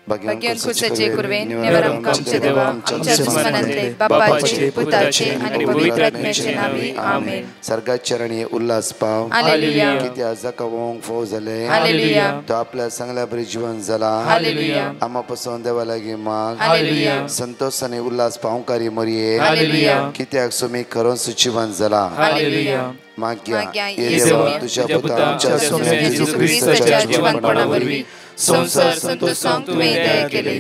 भाग्यवान खुशाचे कुर्वे निवारम आमचे देवा आमच्या दुश्मनांतले बापाचे पुताचे आणि पवित्र आत्म्याचे नावे आमेन. सर्गात चरणी उल्हास पाव हालेलुया. किती जकावंक फोव जाले हालेलुया. तो आपल्या सांगल्या बरी जीवन जाला हालेलुया. आम्हापासून देवा लागी माग हालेलुया. संतोष आणि उल्हास पावकारी मरिये हालेलुया. कित्याक सुमी खरों सुचिवन जाला हालेलुया. माग्या येशू तुझ्या पुता आमच्या सोम्या येशू ख्रिस्ताच्या जीवनपणावरवी संसार संतोषांक तुवें दया केली.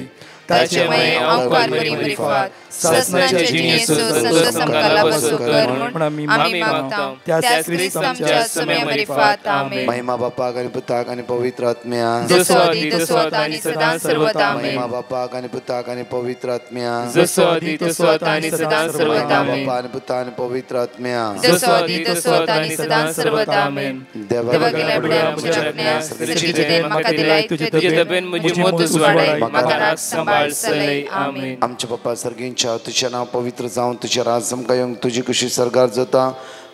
ताचे मये अवकार बरी बरी फात ससनाचे जिणेसो संतोष आमकां लाभसो कर म्हूण आमी मागता. त्याच ख्रिस्त आमच्या सोम्या बरी फात आमेन. महिमा बापाक आणि पुताक आणि पवित्र आत्म्या जसो आदी तसो आता आणि सदां सर्वदा आमेन. महिमा बापाक आणि पुताक आणि पवित्र आत्म्या जसो आदी तसो आता आणि सदां सर्वदा आमेन. बापा आणि पुता आणि पवित्र आत्म्या जसो आदी तसो आता आणि सदां सर्वदा आमेन. देवा गेल्या बड्या म्हज्या रत्न्या सृष्टीचे देव म्हाका दिलाय तुजे दबेन म्हजी मोतूच वाडय म्हाका राख सांबाळ सलय आमेन. आमचे बाप्पा सर्गींच्या तुझे नाव पवित्र जावन तुझे राज आमकां येवंक तुजी कशी सरकार जाता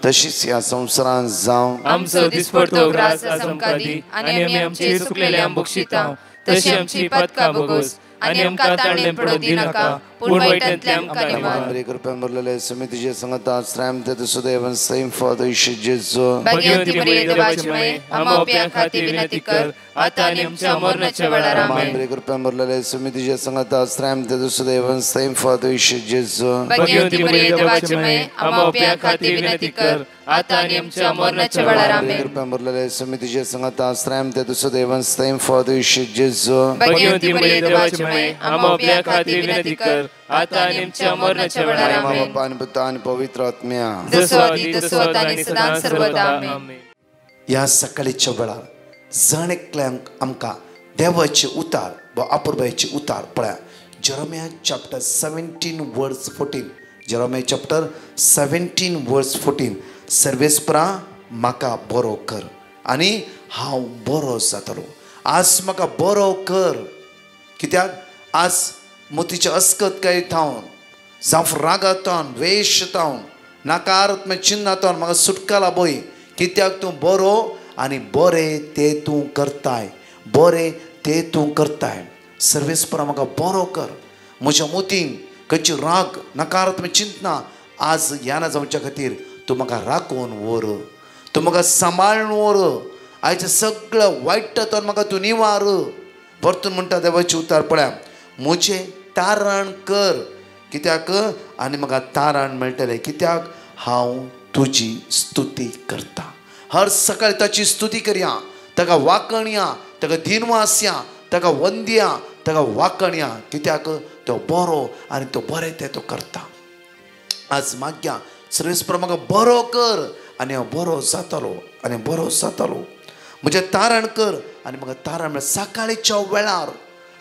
तशीच ह्या संवसारांत जावं. आमचो दिसपडतो ग्रास आमकां दी आनी आमी आमचे सुकलेल्या बक्षिता तशी आमची पदकां भोगोस आनी आमकां ताळणें पडूं दिनाका पूण वायटांतल्यान आमकां निवार. बरे कृपेन भरलेले सुमी तुजे संगत आश्रम ते सुदैवन सैम फादर इशू जेजू भाग्यवती मरिये देवाची माय आम्हा उप्या खातीर विनंती कर आता आनी आमच्या मरणाच्या वेळार आमेन. बरे कृपेन भरलेले सुमी तुजे संगत आश्रम ते सुदैवन सैम फादर इशू जेजू भाग्यवती मरिये देवाची माय आम्हा उप्या खातीर विनंती कर आता आनी आमच्या मरणाच्या वेळार आमेन. कृपेन भरलेले सुमी तुजे संगत आश्रम ते सुदैवन सैम फादर इशू जेजू भाग्यवती मरिये देवाची माय आम्हा उप्या खातीर विनंती कर आता आनी आमच्या मरणाच्या वेळार आमेन. बापा आणि पुता आणि पवित्र आत्म्या जसो आदी तसो आता आणि सदां सर्वदा आमेन. ह्या सकाळीच्या वेळार जण एकल्यांक आमकां देवाचे उतार वा अपुर्बायेचे उतार पळया. जेरेमिया चॅप्टर 17 वर्स 14. जेरेमिया चॅप्टर 17 वर्स 14. सर्वेस्परा म्हाका बरो कर आनी हांव बरो जातलो. आज म्हाका बरो कर कित्याक आज मोतीचे अस्कत काय थावन जावं रागातावन वेशतावन नाकारात्मक चिन्हातावन म्हाका सुटकाला बोय कित्याक तूं बरो आनी बरें तें तूं करताय. बरें तें तूं करताय. सर्वेस्परा म्हाका बरो कर. म्हज्या मोतीन खंयची राग नकारात्मक चिंतना आज ह्या जावच्या खातीर तूं म्हाका राखून व्हर. तूं म्हाका सांबाळून व्हर. आयच्या सगळं वायटांतल्यान म्हाका तूं निवार. परतून म्हणटा देवाचे उतार पळया. म्हजें तारण कर कित्याक आनी म्हाका तारण मेळटलें कित्याक हांव तुजी स्तुती करता. हर सकाळी ताची स्तुती करया. ताका वाकणया. ताका दिनवासया. ताका वंदया. ताका वाकणया कित्याक तो बरो आनी तो बरें तें तो करता. आज माग्या सर्वेस्पर म्हाका बरो कर आनी हांव बरो जातलो आनी बरो जातलो. म्हजें तारण कर आनी म्हाका तारण मेळ. सकाळीच्या वेळार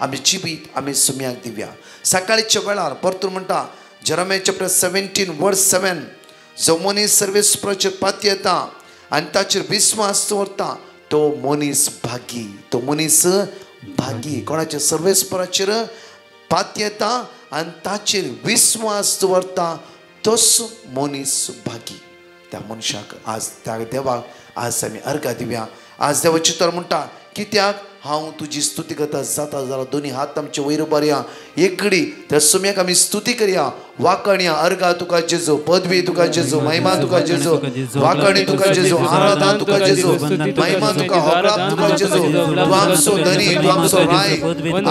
आमी जिबीत आमी सुम्याक दिवया. सकाळीच्या वेळार परतून म्हणटा जेरेमिया चॅप्टर 17 वर्स 7. जो मनीस सर्वेस्पराचेर पाती येता आनी ताचेर विस्वास दवरता तो मनीस भागी. तो मनीस भागी. कोणाचेर सर्वेस्पराचेर पाती येता आनी ताचेर विस्वास दवरता तोच मनीस भागी. त्या मनशाक आज त्या देवाक आज आमी अर्घा दिवया. आज देवाची तर म्हणटा कित्याक हांव तुजी स्तुती करता जाता जाल्यार दोनी हात आमचे वयर उबारया. एक घडी त्या सुम्याक आमी स्तुती करया. वाकणया. अर्घा तुका जेजू. पदवी तुका जेजू. महिमा तुका जेजू. वाकणी तुका जेजू. आराधना तुका जेजू. महिमा तुका होकार तुका जेजू. तूं आमचो धनी. तूं आमचो राय.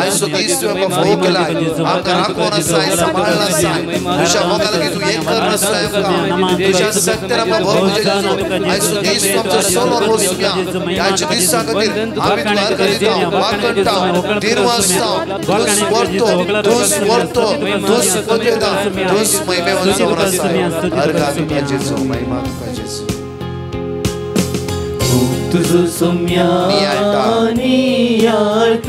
आयचो दीस तुवें आमकां फोव केलाय. आमकां राखून आसाय. सांबाळला आसाय. तुज्या मोगा लागीं तूं एक करन आसाय आमकां. तुज्या सत्यान आमकां भर जेजू. आयचो दीस तूं आमचो सोलो रो सुम्या. ह्याच्या दिसा खातीर आमी तुका अर्घा दिता. वाकणटा. दिनवासता. तूं स्वर्तो. तूं स्वर्तो. तूं स्तुत्यता. तूच महिमेवन जावन आसाय. अर्घा तुका जेजू. महिमा तुका जेजू. तुझो सोम्या नियाळटा.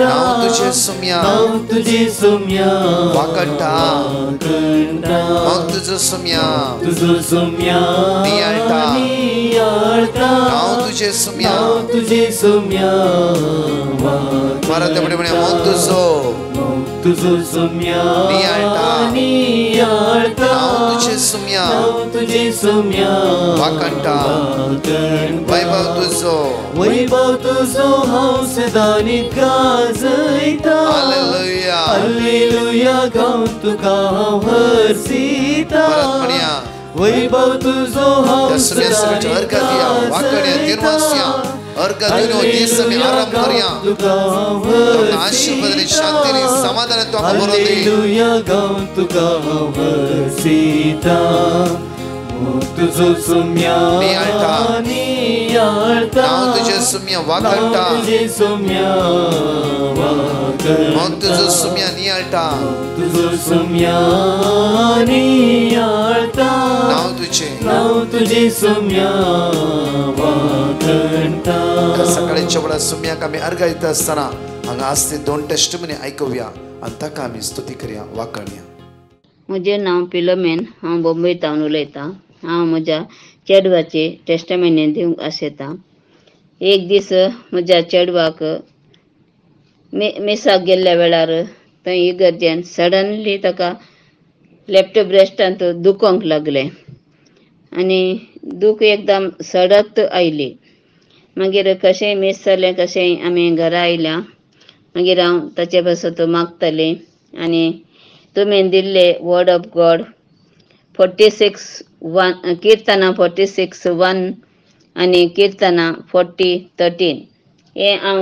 हांव तुजें सोम्या. हांव तुजें सोम्या वाकणटा. हांव तुजो सोम्या. तुझो सोम्या नियाळटा. हांव तुजें सोम्या. हांव तुजें सोम्या परत म्हणया हांव तुजो. तुझो सोम्या नियाळटा नियाळटा नाव तुझे सुम्या नाव तुझे सोम्या वाकणटा वैभव तुझो वैभव तुझो हांव सदांच गाजयता हालेलुया हालेलुया गाऊन तुका हांव हरसिता परत म्हणया वैभव तुझो हांव त्या सुम्या सगळ्याच्या अर्घ दिया वाकड्या निर्वासिया अर्घ दिनो दिस मी आराम करया तमना आशीर्वाद आणि शांती आणि समाधान तो आम्हाला बरोदी हालेलुया गाऊन तुका हांव हरसिता तुझो सोम्या नियाळटा नियाळता नाव तुझे सुम्या वाकणटा तुझे सोम्या वाकणटा मग तुझो सुम्या नियाळटा तुझो सोम्या नियाळता नाव तुझे सोम्या वाकणटा सकाळच्या वेळा सुम्याक आम्ही अर्घ दिता असताना हांगा आसते 2 टेस्टमनी ऐकूया आणि ताका आम्ही स्तुती करया वाकणया म्हजें नांव पिलोमेन हांव बॉम्बेतावन उलयतां हांव म्हज्या चेडवाचे टेस्टमेंट दिवंक आसयतां एक दीस म्हज्या चेडवाक मेसाक गेल्ल्या वेळार थंय इगर्जेन सडनली ताका लेफ्ट ब्रेस्टांत दुखोंक लागलें आनी दूख एकदम सडत आयली मागीर कशेंय मिस जालें कशेंय आमी घरा आयल्या मागीर हांव ताचे बसत मागतालें आनी तुमी दिल्ले वर्ड ऑफ गॉड 46:1 किर्तना 46:1 आनी किर्तना 40:13 हे हांव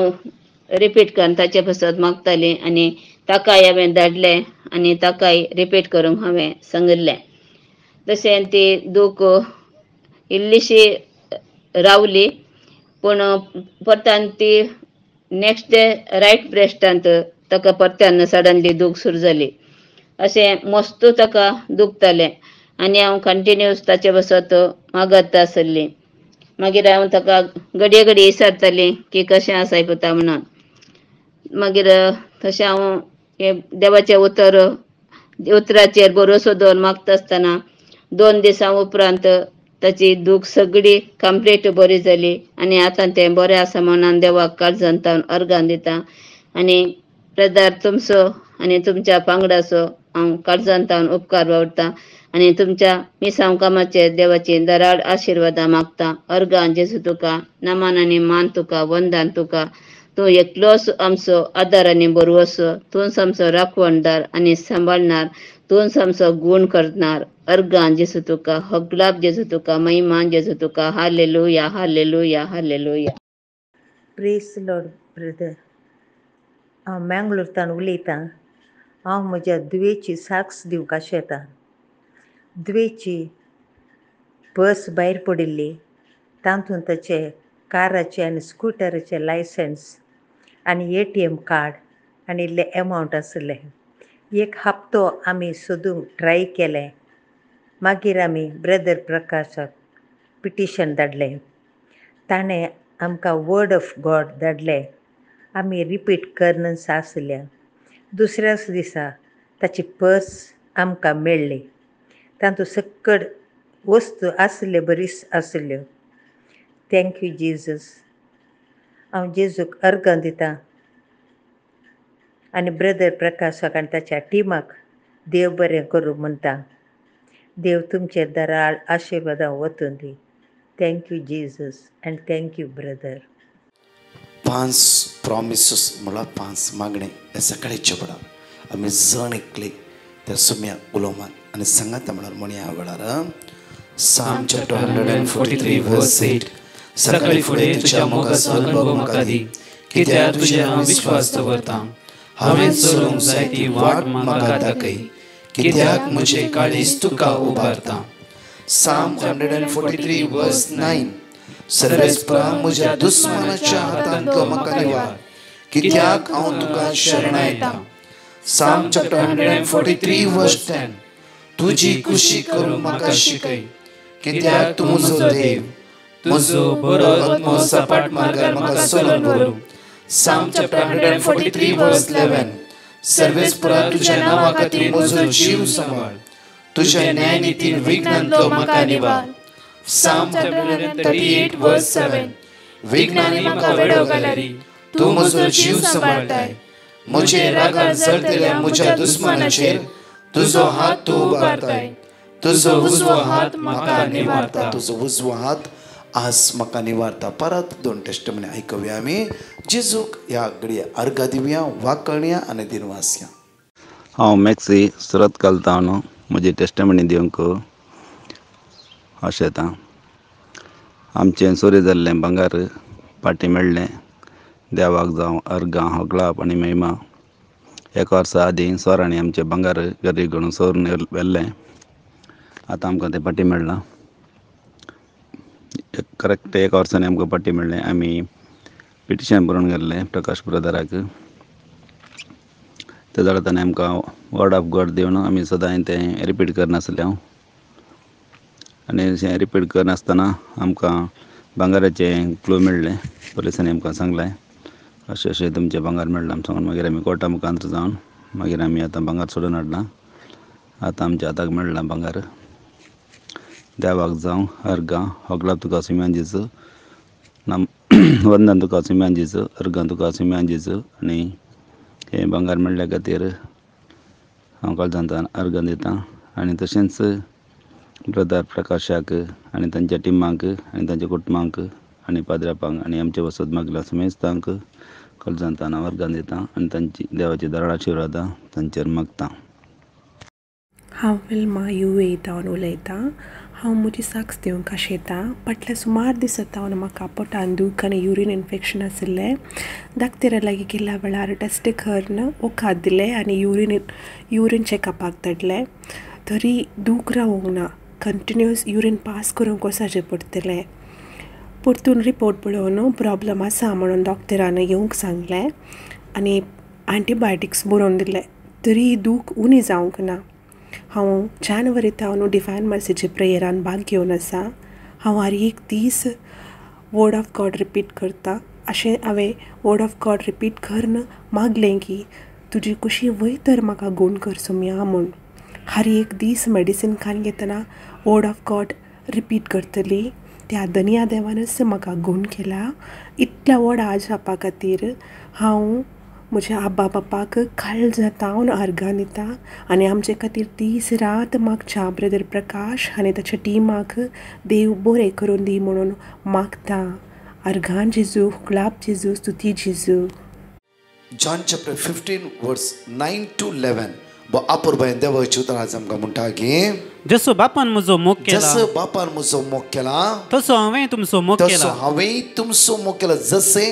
रिपीट करून ताचे बसत मागतालें आनी ताकाय हांवें धाडलें आनी ताकाय रिपीट करूंक हांवें सांगिल्लें तशें ती दूख इल्लीशी रावली पूण परतान ती नेक्स्ट डे रायट ब्रेस्टांत ताका परत्यान सडनली दूख सुरू जाली अशें मस्तू ताका दुखतालें आनी हांव कंटिन्यूस ताचे बसत मागत आसली मागीर हांव ताका घडये घडये विचारतालीं की कशें आसाय पुता म्हणून मागीर तशें हांव हे देवाचें उतराचेर भरोसो दवरून मागता आसतना 2 दिसां उपरांत ताची दूख सगळी कंप्लीट बरी जाली आनी आतां तें बरें आसा म्हणून देवाक काळजांतावन अर्गां दिता आनी ब्रदर तुमचो आनी तुमच्या पांगडाचो हांव काळजांतावन उपकार वावरतां आनी तुमच्या मिसांव कामाचे देवाची दराड आशिर्वादां मागता अर्गां जेजू तुका नमन आनी मान तुका वंदन तुका तूं एकलोच आमचो आदार आनी बरवसो तूंच आमचो राखवणदार आनी सांबाळणार तूंच आमचो गूण करणार अर्गां जेजू तुका हगलाप जेजू तुका महिमान जेजू तुका hallelujah hallelujah hallelujah. Praise Lord brother. हांव मँगलोरतान उलयतां. हांव म्हज्या दुयेची साक्स दिवंक आशेतां. दुयेची बस भायर पडिल्ली तातूंत ताचे काराचे आनी स्कुटराचे लायसन्स आनी ATM कार्ड आनी इल्ले एमावंट आसले. एक हप्तो आमी सोदूंक ट्राय केलें. मागीर आमी ब्रदर प्रकाशाक पिटिशन धाडलें. ताणें आमकां वर्ड ऑफ गॉड धाडलें. आमी रिपीट करनस आसल्या. दुसऱ्याच दिसा ताची पर्स आमकां मेळ्ळी. तातूंत सकड वस्तू आसल्यो बरीच आसल्यो. Thank you Jesus. हांव जेजूक अर्गां दितां आनी ब्रदर प्रकाशाक आनी ताच्या टिमाक देव बरें करूं म्हणटा. देव तुमचे दराळ आशिर्वादां वतून दी. Thank you Jesus and thank you brother. 5 promises म्हळ्यार 5 मागणे हे सकाळीचे वेळार आमी जण ऐकले त्या सुम्या उलोवमान आनी सांगात म्हळ्यार म्हणया ह्या वेळार Psalm chapter 143 verse 8 सकाळी फुडें तुज्या मोगाचो अनुभव म्हाका दी कित्याक तुजेर हांव विश्वास दवरतां. हांवें चलूंक जाय ती वाट म्हाका दाखय कित्याक म्हजें काळीज तुका उबारता. Psalm 143 verse 9 सर्वेस्परा म्हज्या दुस्मनाच्या हातांतलो म्हाका निवार कित्याक हांव तुका शरणायता. Psalm chapter 143 verse 10 तुजी खुशी करूंक म्हाका शिकय कित्याक तूं म्हजो देव तुजो बरो आत्मो सपाट मार्गार म्हाका चलोवन व्हरू. Psalm chapter 143 verse 11 सर्वेस्परा तुज्या नांवा खातीर म्हजो जीव सांबाळ तुज्या न्यायनितीन विघ्नांतलो म्हाका निवार. Psalm 138 verse 7 विघ्नांनी म्हाका वेडो घाल्यारी तूं म्हजो जीव सांबाळटाय म्हजे रागार जळटल्या म्हज्या दुस्मनाचेर तुजो हात तूं उबारताय. तुजो उजवो हात म्हाका निवारता. तुजो उजवो हात आज म्हाका निवारता. परत 2 टेस्टमनी आयकूया आमी. जेजूक ह्या घडये अर्घ दिवया, वाकणया आनी दिनवासया. हांव मॅक्सी सुरत घालता न्हू म्हजी टेस्टमनी दिवंक आशेतां. आमचें चोरी जाल्लें भांगार पाटी मेळ्ळें. देवाक जावं अर्गां होगलाप आनी महिमा. 1 वर्सा आदीं सोरांनी आमचें भांगार घरी घेवन चोरून व्हेल्लें. आतां आमकां तें पाटी मेळ्ळां. करेक्ट 1 वर्सांनी आमकां पाटी मेळ्ळें. आमी पिटिशन बरोवन गेल्लें प्रकाश ब्रदराक. ते जाताना आमकां वर्ड ऑफ गॉड दिवन आमी सदां तें रिपीट करनासले हांव. आनी अशें रिपीट करनासतना आमकां भांगाराचें क्लू मेळ्ळें. पुलिसांनी आमकां सांगलें अशें अशें तुमचें भांगार मेळ्ळां म्हणून सांगून मागीर आमी कोर्टा मुखार जावन मागीर आमी आतां भांगार सोडून हाडलां. आतां आमच्या हाताक मेळ्ळां भांगार. देवाक जावं अर्गां होगलाप तुका सिम्यान जेजू. वंदन तुका सिम्यान जेजू. अर्गां तुका सिम्यान जेजू. आनी हें भांगार मेळ्ळ्या खातीर हांव काळजांतल्यान अर्गां दितां. आनी तशेंच ब्रदर प्रकाशाक आनी तांच्या टिमाक आनी तांच्या कुटुंबांक आनी पाद्रापांक आनी आमच्या वसत मागल्या समेस्तांक काळजांतल्यान हांव अर्गां दितां आनी तांची देवाची दाराळ आशिर्वादां तांचेर मागतां. हांव विल्मा UAE तावन उलयतां. हांव म्हजी साक्स दिवंक आशेतां. फाटल्या सुमार दीस जावन म्हाका पोटान दूख आनी युरीन इन्फेक्शन आशिल्लें. दाखतरा लागीं गेल्या वेळार टेस्ट करन वखद दिलें आनी युरीन चॅकअपाक धाडलें. तरी दूख रावूंक ना. कंटिन्युअस युरीन पास करूंक वचचें पडटलें. परतून रिपोर्ट पळोवन प्रॉब्लम आसा म्हणून डॉक्टरान येवंक सांगलें आनी एंटीबायोटिक्स बरोवन दिले. तरी दूख उणी जावंक ना. हांव जानेवारी तावन डिवायन मर्सीचे प्रेयरान भाग घेवन आसा. हांव हर एक दीस वर्ड ऑफ गॉड रिपीट करता. अशें हांवें वर्ड ऑफ गॉड रिपीट करन मागलें की तुजी कशी वय तर म्हाका गूण कर सुम्या म्हूण. हर एक दीस मेडिसीन खावन घेतना वर्ड ऑफ गॉड रिपीट करतली. त्या धन्या देवानच म्हाका गूण केला. इतल्या व्हड आज जावपा खातीर हांव म्हज्या आब्बा बापाक काळजांतावन अर्गां दिता आनी आमचे खातीर दीस रात मागच्या ब्रदर प्रकाश आनी ताच्या टिमाक देव बरें करून दी म्हणून मागता. अर्गां जेजू, हुकलाप जेजू, स्तुती जेजू. John chapter 15 verse 9 to 11. बो अपूर्बायन देवाची उतर आज आमकां म्हणटा की जसो बापान म्हजो मोग केला जसं बापान म्हजो मोग केला तसो हांवें तुमचो मोग तसो केला. हांवें तुमचो मोग केला. जसे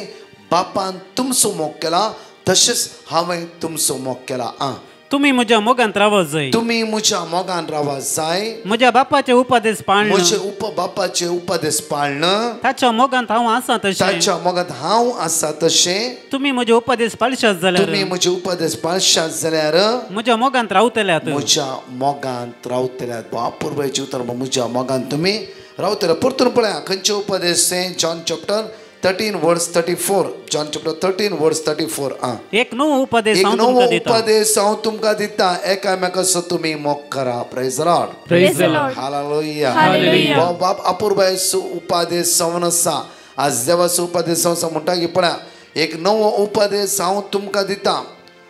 बापान तुमचो मोग केला तशेंच हांवें तुमचो मोग केला. तुम्ही म्हज्या मोगांत रावत जाय. तुम्ही म्हज्या मोगान रावा जाय. म्हज्या बापाचे उपदेश पाळण. म्हजे बापाचे उपदेश पाळणं. ताच्या मोगांत हांव आसा तशें. ताच्या मोगांत हांव आसा तशें तुम्ही म्हजे उपदेश पाळशात जाल्यार तुम्ही म्हजे उपदेश पाळशात जाल्यार म्हज्या मोगांत रावतल्यात. म्हज्या मोगांत रावतल्यात. अपूर्बायेचें उतर म्हज्या मोगांत तुमी रावतले. परतून पळया खंयचे उपदेश तें. जॉन चॅप्टर 13 वर्स 34. जॉन चॅप्टर 13 वर्स 34. एक नवो उपदेश हांव नवो तुमकां दितां. उपदेश हांव तुमकां दिता. एकामेकाचो तुमी मोग करा. Praise the Lord. Praise the Lord. Hallelujah. Hallelujah. बाप अपूर्बायेचो उपदेश जावन आसा. आज देवाचो उपदेश जावन आसा म्हणटा की पळया एक नवो उपदेश हांव तुमकां दिता.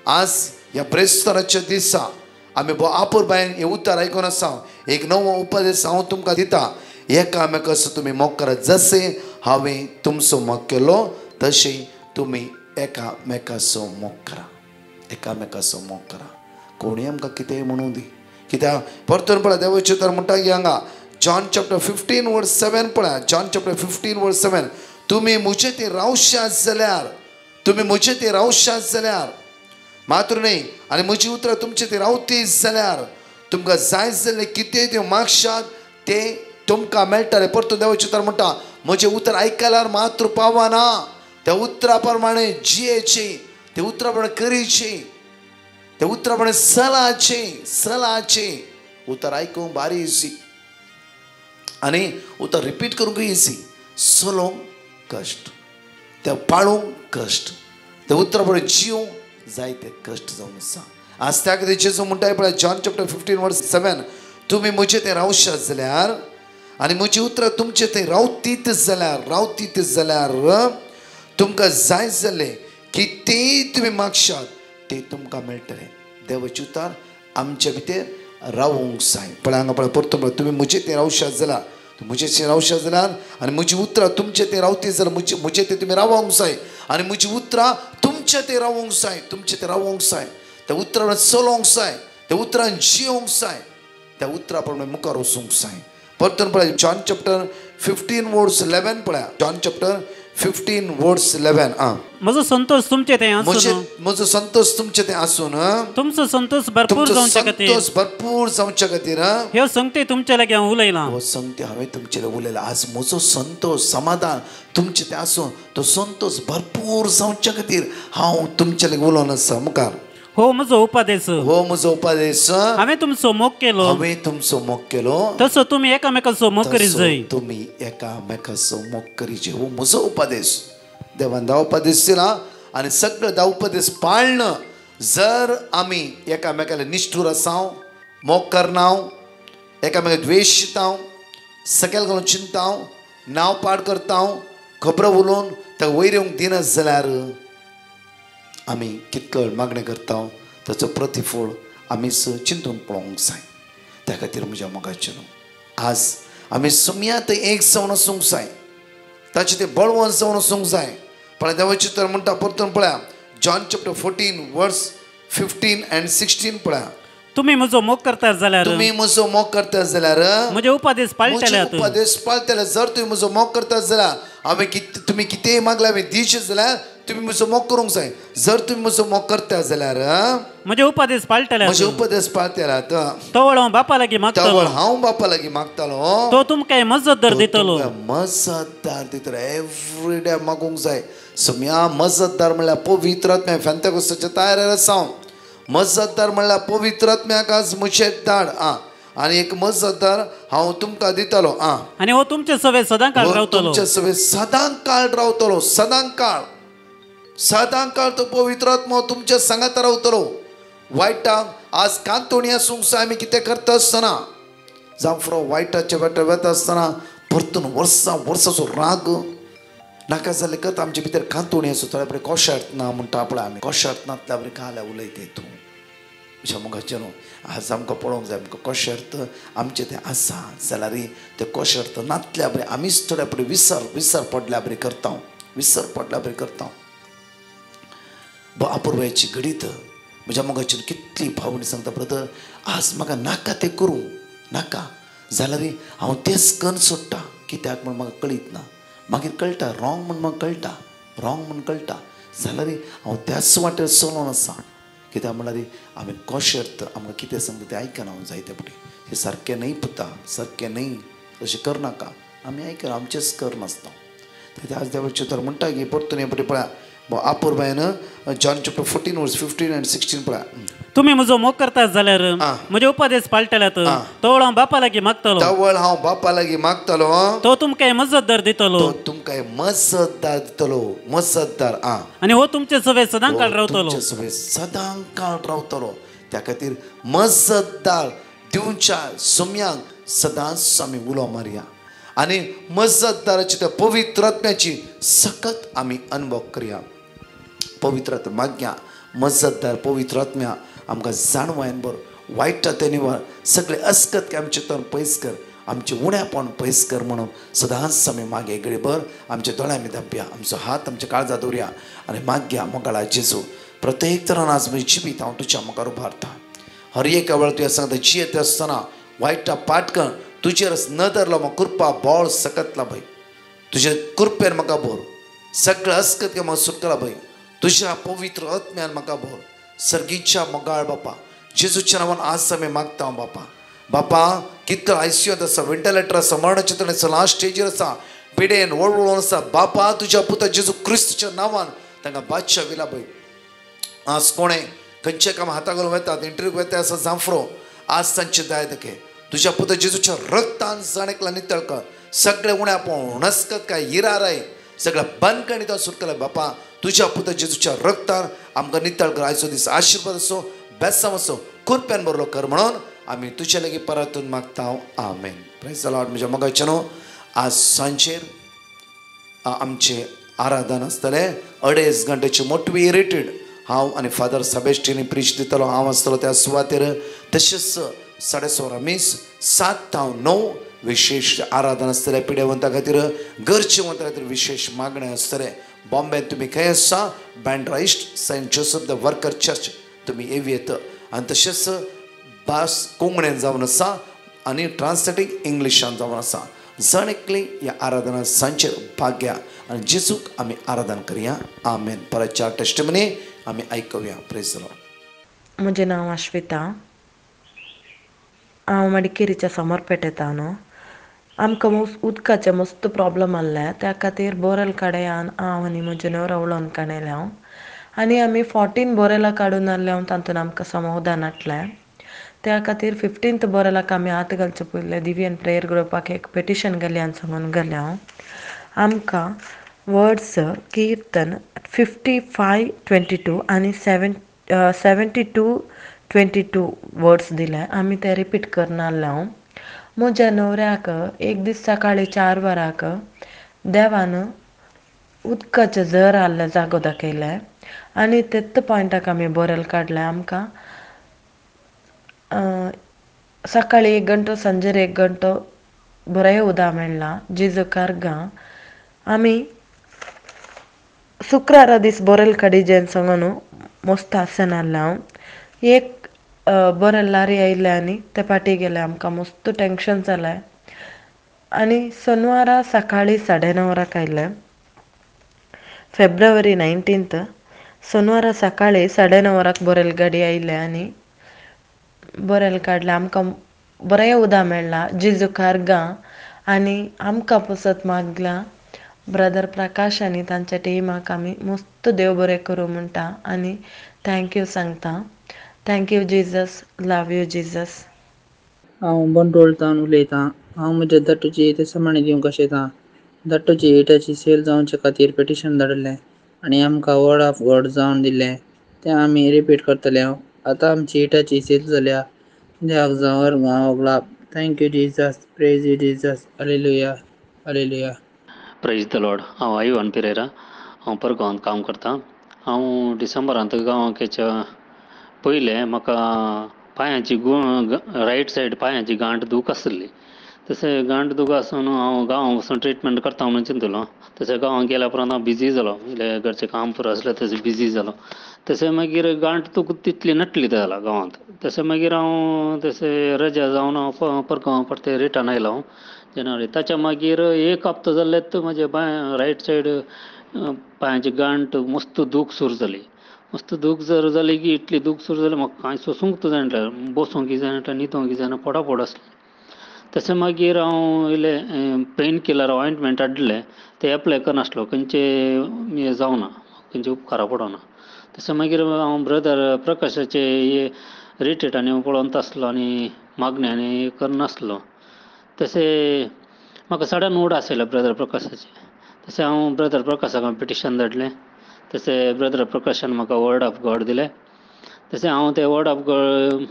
आज ह्या ब्रेस्तराच्या दिसा आमी अपूर्बायेन हे उतर आयकून आसा. एक नवो उपदेश हांव तुमकां दिता. एकामेकाचो तुमी मोग करा. जसे हांवें तुमचो मोग केलो तशें तुमी एकामेकाचो मोग करा. एकामेकाचो मोग करा. कोणी आमकां कितेंय म्हणूं दी. कित्याक परतून पळय देवाचें उतर म्हणटा की हांगा जॉन चॅप्टर 15 वर्स 7 पळय. जॉन चॅप्टर 15 वर्स 7. तुमी म्हजे ते रावशात जाल्यार तुमी म्हजे ते रावशात जाल्यार मात्र न्ही आनी म्हजी उतरां तुमचे ते रावती जाल्यार तुमकां जाय जाल्लें कितेंय ते मागशात तें तुमकां मेळटलें. परतून देवाचें उतर म्हणटा म्हजें उतर आयकल्यार मात्र पावना. त्या उतरा प्रमाणे जियेचें. त्या उतरा प्रमाणे करीचें. त्या उतरा प्रमाणे चलाचें. उतर आयकूंक बारी इजी आनी उतर रिपीट करूंक इजी. चलोवंक कश्ट. त्या पाळूंक कश्ट. त्या उतरा प्रमाणे जिवंक जायते कश्ट जावन आसा. आज त्या खातीर जेजू म्हणटा पळय जॉन चॅप्टर 15 वर्स 7. तुमी म्हजे ते रावशात जाल्यार आनी म्हजी उतरां तुमचे थंय रावतीत जाल्यार तुमकां जाय जाल्लें कितेंय तुमी मागशात ते तुमकां मेळटले. देवाचे उतार आमचे भितर रावूंक जाय. पळय हांगा पळय परतो पळय, तुमी म्हजे ते रावशात जाल्यार, म्हजे ते रावशात जाल्यार आनी म्हजी उतरां तुमचे ते रावती जाल्यार म्हजे ते तुमी रावोंक जाय. आनी म्हजी उतरां तुमचे ते रावोंक जाय, तुमचे ते रावोंक जाय. त्या उतरां चलोवंक जाय, त्या उतरां जियोंक जाय, त्या उतरां प्रमाणे मुखार वचूंक जाय. परतून पळय जॉन चॅप्टर 15 वर्स 11 पळय. जॉन चॅप्टर 15 वर्स 11. म्हजो संतोष तुमचे ते आसून, म्हजो संतोष तुमचे ते आसून, तुमचो संतोष भरपूर जावचे खातीर, संतोष भरपूर जावचे खातीर ह्यो संगती तुमचे लागीं हांव उलयलां. हो संगती हांवें तुमचे उलयला. आज म्हजो संतोष समाधान तुमचे ते आसून तो संतोष भरपूर जावचे खातीर हांव तुमचे लागीं उलोवन आसा मुखार. हो म्हजो उपादेश, हो म्हजो उपादेश. हांवें तुमचो मोग केलो, हांवें तुमचो मोग केलो, तसो तुमी एकामेकाचो मोग करीत जाय. तुमी एकामेकाचो मोग करीचे. हो म्हजो उपादेश. देवान धा उपादेश दिला आनी सगळे धा उपादेश पाळणं. जर आमी एकामेकाला निश्ठूर आसाव, मोग करनाव, एकामेका द्वेषिताव, सकयल घालून चिंताव, नांव पाड करताव, खबरो उलोवन ताका वयर येवंक दिनात जाल्यार आमी कितलो मागणें करता ताचो प्रतिफळ आमीच चिंतून पळोवंक जाय. त्या खातीर म्हज्या मोगाचे आज आमी सुमयात एक जावन आसूंक जाय, ताचे ते बळवंत जावन आसूंक जाय. पण देवाचे तर म्हणटा परतून पळया जॉन चॅप्टर 14 वर्स 15 and 16 पळया. तुम्ही म्हजो मोग करतात जाल्यार, तुम्ही म्हजो मोग करतात जाल्यार म्हजे उपादेश पाळटल्यात. उपादेश पाळटले. जर तुम्ही म्हजो मोग करतात जाल्यार हांवें तुमी कितेंय मागल्यार हांवें दिवचे जाल्यार तुम्ही म्हजो मोग करूंक जाय. जर तुम्ही म्हजो मोग करतात जाल्यार म्हजे उपादेश पाळटल्यात. म्हजे उपदेश पाळटल्यात. तो वळ हांव बापा लागीं मागतलो, हांव बापा लागीं मागतालो, तो तुमकां मजतदार दितलो. मजतदार दितलो. एवरी डे मागूंक जाय. सुमया मजतदार म्हणल्यार पवित्र आत्म्या फेंतेकोस्ताच्या तयारेर आसा. मजतदार म्हणल्यार पवित्र आत्म्याक आज म्हजेर धाड. आनी एक मजतदार हांव तुमकां दितलो. आनी हो तुमचे सवे सदां काळ रावतलो. तुमचे सवे सदां काळ रावतलो. सदां काळ, सदां काळ तो पवित्र आत्मा तुमच्या सांगात रावतलो. वायटाक आज कांतोणी आसूंक जाय. आमी कितें करता आसतना जांफरो वायटाच्या वाटेर वता आसतना परतून वर्साचो राग नाका जाल्ले करता. आमचे भितर कांतोणी आसूं थोड्या बरें कोशेरतना म्हणटा पळय आमी, कोशेरतनातल्या बरें काल्या उलयता तूं अशें मोगाचे न्हू. आज आमकां पळोवंक जाय आमकां कोशेर्त आमचें तें आसा जाल्यार तें कोशेर्त नातल्या बरें आमीच थोड्या बरें विसर पडल्या बरें करता. विसर पडल्या बरें करता. अपुर्बायची घडीत म्हज्या मोगाची कितली भावनी सांगता ब्रदर आज म्हाका नाका तें करूं नाका जाल्यार हांव तेंच करून सोडटा. कित्याक म्हण म्हाका कळीत ना. मागीर कळटा रॉंग म्हण म्हाका कळटा, रॉंग म्हण कळटा जाल्यार हांव त्याच वाटेर चलोवन आसा. कित्याक म्हणल्यार हांवें कोशेर्त आमकां कितें सांगता तें आयकना हांव जायते फुडें. हें सारकें न्हय पुता, सारकें न्हय, अशें करनाका. आमी आयकना, आमचेंच करनासता. आज देवाचे तर म्हणटा की परतून हे पळय पळया अपुर्बायन जॉन चॅप्टर 14 वर्स 15 and 16 पळया. तुम्ही म्हजो मोग करतात जाल्यार म्हजे उपादेश पाळटल्यात. तो वळ हांव बापा लागीं मागतलो, तो वळ हांव बापा लागीं मागतलो, तो तुमकां मजतदार दितलो. तो तुमकां मजतदार दितलो. मजतदार आनी हो तुमचे सवे सदां काळ रावतलो. तुमचे सवे सदां काळ रावतलो. त्या खातीर मजतदार दिवच्या सुमयांक सदांच आमी उलो मारया आनी मजतदाराची त्या पवित्र आत्म्याची सखत आमी अनुभव करया. पवित्र आत्मा मागया. मजतदार पवित्र आत्म्या आमकां जाणवायन बरो वायटा ते निवार सगळे अस्कत आमचे तन पयस कर, आमचे उण्यापण पयस कर म्हणून सदांच आमी मागे घडीभर आमच्या दोळ्यां भितर धांपया, आमचो हात आमच्या काळजात दवरया आनी मागया मोगाळा जेजू. प्रत्येक तरान आज म्हजी जिवीत हांव तुज्या मुखार उबारता. हर एका वेळार तुवें सांगता जियेत आसतना वायटा पाटकन तुजेर न धरलो म्हाका कृपा बोळ सकतला भय. तुजे कृपेन म्हाका भर. सगळें अस्कत म्हाका सुटला भय. तुज्या पवित्र आत्म्यान म्हाका भर. सर्गीच्या मोगाळ बापा जेजूच्या नांवान आज आमी मागता बापा. बापा कितलो आयसीयूत आसा, वेंटिलेटर आसा, मरणाचित्र आसा, लास्ट स्टेजीर आसा, पिडेन वळवळून आसा. बापा तुज्या पुता जेजू क्रिस्तच्या नांवान तांकां बादशाह विला भय. आज कोणें खंयचे काम हाता घालून वेतात, इंटरव्यू वेता आसा जांफरो आज तांचे दाय दाखय. तुज्या पुता जेजूच्या रक्तान जाणेकला नितळ कर. सगळे उण्यापण नस्कत काय हिराराय सगळ्या बंदकणीत सुटकला बापा. तुज्या पुता जेजूच्या रक्तान आमकां नितळ कर. आयचो दीस आशिर्वाद असो, बेसांव असो, कृपेन बरो कर म्हणून आमी तुजे लागीं परतून मागता. आमेन. Praise the Lord. म्हज्या मोगाचेनो आज सांजेर आमचे आराधन आसतलें 2.5 घंटेची मोटिवेटेड हांव आनी फादर सबेस्टिनी प्रीच दितलो हांव आसतलो त्या सुवातेर तशेंच 7:30 विशेष आराधना आसतले पिडेवंता खातीर गरजेवंता खातीर विशेष मागणे आसतले बॉम्बे तुमी खंय आसा Bandra east Saint Joseph the worker church तुमी येवयेत आनी तशेंच भास कोंकणीन जावन आसा आनी ट्रान्सलेटींग इंग्लिशान जावन आसा जण एकली ह्या आराधना सांचेर भाग घ्या आनी जेजूक आमी आराधना करया आमेन परत 4 टेस्टिमनी आमी आयकुया प्रेज द लॉर्ड म्हजें नांव अश्विता हांव मडिकेरीच्या समोरपेटेंत न्हू आमकां उदकाचे मस्त प्रॉब्लम आसले त्या खातीर बोरेल काडयान हांव आनी म्हजे न्हवरो उलोवन काडले हांव आनी आमी 14 बोरेलां काडून आहले हांव तातूंत आमकां समाधान हाडलें त्या खातीर 15th बोरेलाक आमी हात घालचे पयले दिव्यन प्रेयर ग्रुपाक एक पेटिशन घाली आनी सांगून गेले हांव आमकां वर्ड्स किर्तन 55:22 आनी 72:22 वर्ड्स दिले आमी ते रिपीट करना आहले हांव म्हज्या न्हवऱ्याक एक दीस सकाळी 4 वरांक देवान उदकाचे झर आहले जागो दाखयले आनी तेत पॉयंटाक आमी बोरेल काडले आमकां सकाळी 1 घंटो सांजेर 1 घंटो बरें उदक मेळ्ळां जेजू कारगां आमी शुक्रारा दीस बोरेल काडी जेन सांगून मस्त आसन आहलें हांव एक बोरेल लारी आयले आनी ते फाटी गेले आमकां मस्त टेंशन जालें आनी सोनवारा सकाळी 9:30 आयले फेब्रुवारी 19 सोनवारा सकाळी 9:30 बोरेल गाडी आयले आनी बोरेल काडलें आमकां बरें उदक मेळ्ळां जेजू कारगां आनी आमकां पसत मागलां ब्रदर प्रकाश आनी तांच्या टिमाक आमी मस्त देव बरें करूं म्हणटा आनी थँक्यू सांगता thank you Jesus love you Jesus हांव बंडोळतान उलयतां हांव म्हज्या धाकटुची तेसमाणी दिवंक आशेतां धाकटुची एटाची सेल जावचे खातीर पेटिशन धाडलें आनी आमकां वर्ड ऑफ गॉड जावन दिलें तें आमी रिपीट करतले हांव आतां आमची एटाची सेल जाल्या देवाक जावं गांव thank you Jesus praise you Jesus hallelujah hallelujah praise the Lord हांव आयवान पेरेरा हांव परगांवांत काम करतां हांव डिसेंबरांत गांवांच्या पयलें म्हाका पांयाची रायट सायड पांयाची गांठ दूख आसली तशें गांठ दूख आसून हांव गांवांत वचून ट्रिटमेंट करता म्हणून चिंतलो तशें गांवांत गेल्या उपरांत हांव बिजी जालो घरचें काम पुरो आसलें तशें बिजी जालो तशें मागीर गांठ दूख तितली नटली जाला गांवांत तशें मागीर हांव तशें रजा जावन हांव परगांव परतें रिटर्न आयलो हांव जानेवारी ताच्या मागीर 1 हप्तो जाल्लेत म्हाजे रायट सायड पांयाची गांठ मस्त दूख सुरू जाली मस्त दूख जर जाली की इतली दूख सुरू जाली म्हाका कांय सोंसूंक जाय बसूंक जाय न्हिदूंक जायना पडापड आसलें तशें मागीर हांव इल्लें पेन किलर ऑयंटमेंट हाडलें तें एप्लाय करनासलो खंयचे हें जावना खंयचे उपकारा पडना तशें मागीर हांव ब्रदर प्रकाशाचे रिट्रीटांनी पळोवन आसलो आनी मागण्यांनी करनासलो तशें म्हाका सडन उड आसले ब्रदर प्रकाशाचे तशें हांव ब्रदर प्रकाशाक पिटिशन धाडलें तशें ब्रदर प्रकाशान म्हाका वर्ड ऑफ गॉड दिलें तशें हांव तें वर्ड ऑफ गॉड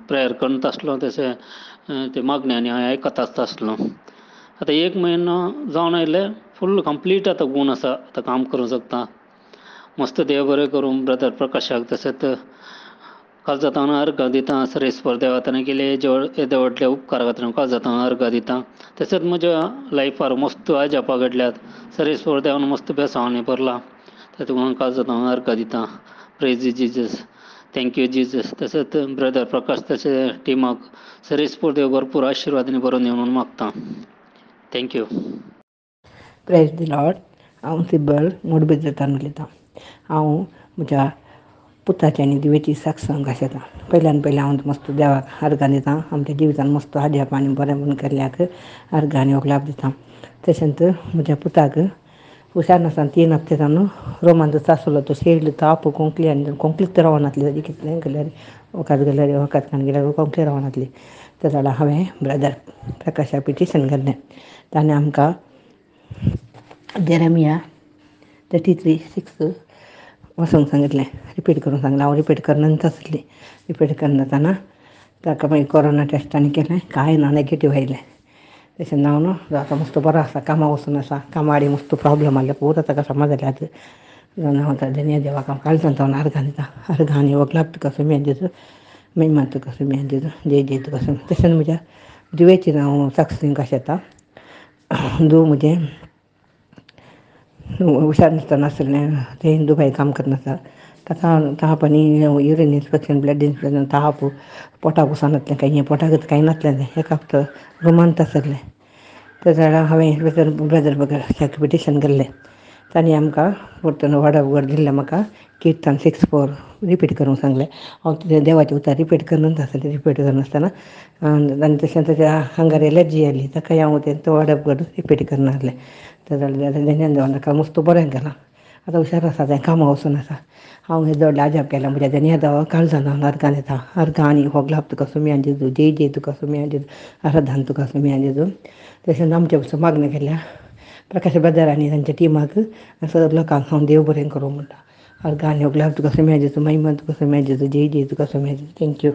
प्रेयर करता आसलो तशें ते मागण्यांनी हांव आयकत आसलो आतां 1 म्हयनो जावन आयले फूल कंप्लीट आतां गूण आसा आतां काम करूं शकता मस्त देव बरें करूं ब्रदर प्रकाशाक तशेंच काल जाता अर्घ दिता सरेस्पर देवातान केले येदे व्हडले उपकार खातीर काल जाता अर्घ दिता तशेंच म्हज्या लायफार मस्त आजापा घडल्यात सरेस्पर देवान मस्त बेसांवांनी भरला तातूंत काल जाता अर्घ दिता प्रेज जिजस थँक्यू जिजस तशेंच ब्रदर प्रकाश तशें टिमाक सरेस्पर देव भरपूर आशिर्वादांनी बरोवन दिवं म्हणून मागता थँक्यू प्रेज द लॉर्ड हांव सिबल मोडबेजांतल्यान उलयतां हांव म्हज्या पुताची आनी दिवेची साक्षांक आशेतां पयल्यान हांव मस्त देवाक अर्घां दितां आमच्या जिवितान मस्त आजाप आनी बरें म्हणून केल्ल्याक अर्घां आनी ओगलाप दितां तशेंच म्हज्या पुताक हुशार नासतना 3 हप्ते जावन रोमांचो आसलो तो शेळिल्लो तो आपू कोंकली आनी कोंकलीच रावनासली ताजी कितलेंय केल्यार वखद खाण गेल्यार कोंकली रावनासली त्या लागून हांवें ब्रदर प्रकाशाक पिटिशन घाल्लें ताणें आमकां जेरेमिया 33:6 वचूंक सांगितलें रिपीट करूंक सांगलें हांव रिपीट करनाच आसली रिपीट करनासतना ताका मागीर कोरोना टेस्टांनी केलें कांय ना नेगेटीव आयलें तशें हांव न्हू आतां मस्त बरो आसा कामां वचून आसा कामां आडी मस्त प्रॉब्लम आहले पळोवता ताका समज जाल्यार जावन हांव धन्य देवाक हांव काळजान जावन आर्गां दिता आर्गां आनी वगलाप तुका सुम्या जेजू महिमा तुका सुम्या जेजू जय जय तुका सुम्या तशेंच म्हज्या दुवेचेर हांव साक्स दिवंक आशेता दू म्हजें हुशार नासतालें तें दुबय काम करनासता ताका ताप आनी युरीन इन्स्पेक्शन ब्लड इन्स्पेक्शन ताप पोटाक वचनासलें कांय पोटाक कांय नासलें तें एक हप्तो रुमांत आसलें तेज्या वेळार हांवें ब्रदर बगर पिटिशन केल्लें तांणी आमकां परतून वर्ड ऑफ गॉड दिल्लें म्हाका किर्तन 6:4 रिपीट करूंक सांगलें हांव देवाचें उतर रिपीट करनात आसलें रिपीट करनासतना आनी तशें ताच्या आंगार एलर्जी आयली ताकाय हांव तें वर्ड ऑफ गॉड रिपीट करनासलें धन्यान देवान ताका मस्त बरें केलां आतां हुशार आसा तें कामां वचून आसा हांव हें व्हडलें आजाप केलां म्हज्या धन्या देवाक काळजान हांव आर्गां दिता आर्गां आनी होगलाप तुका सुम्या जेजू जय जय तुका सुम्या जेजू आराधन तुका सुम्या जेजू तशेंच आमचे पासून मागणी केल्या प्रकाश ब्रदर आनी तांच्या टिमाक सगळ्या लोकांक हांव देव बरें करूं म्हणटा आर्गां आनी होगलाप तुका सुम्या जेजू महिमा तुका सुम्या जेजू जय जय तुका सुम्या जेजू थँक्यू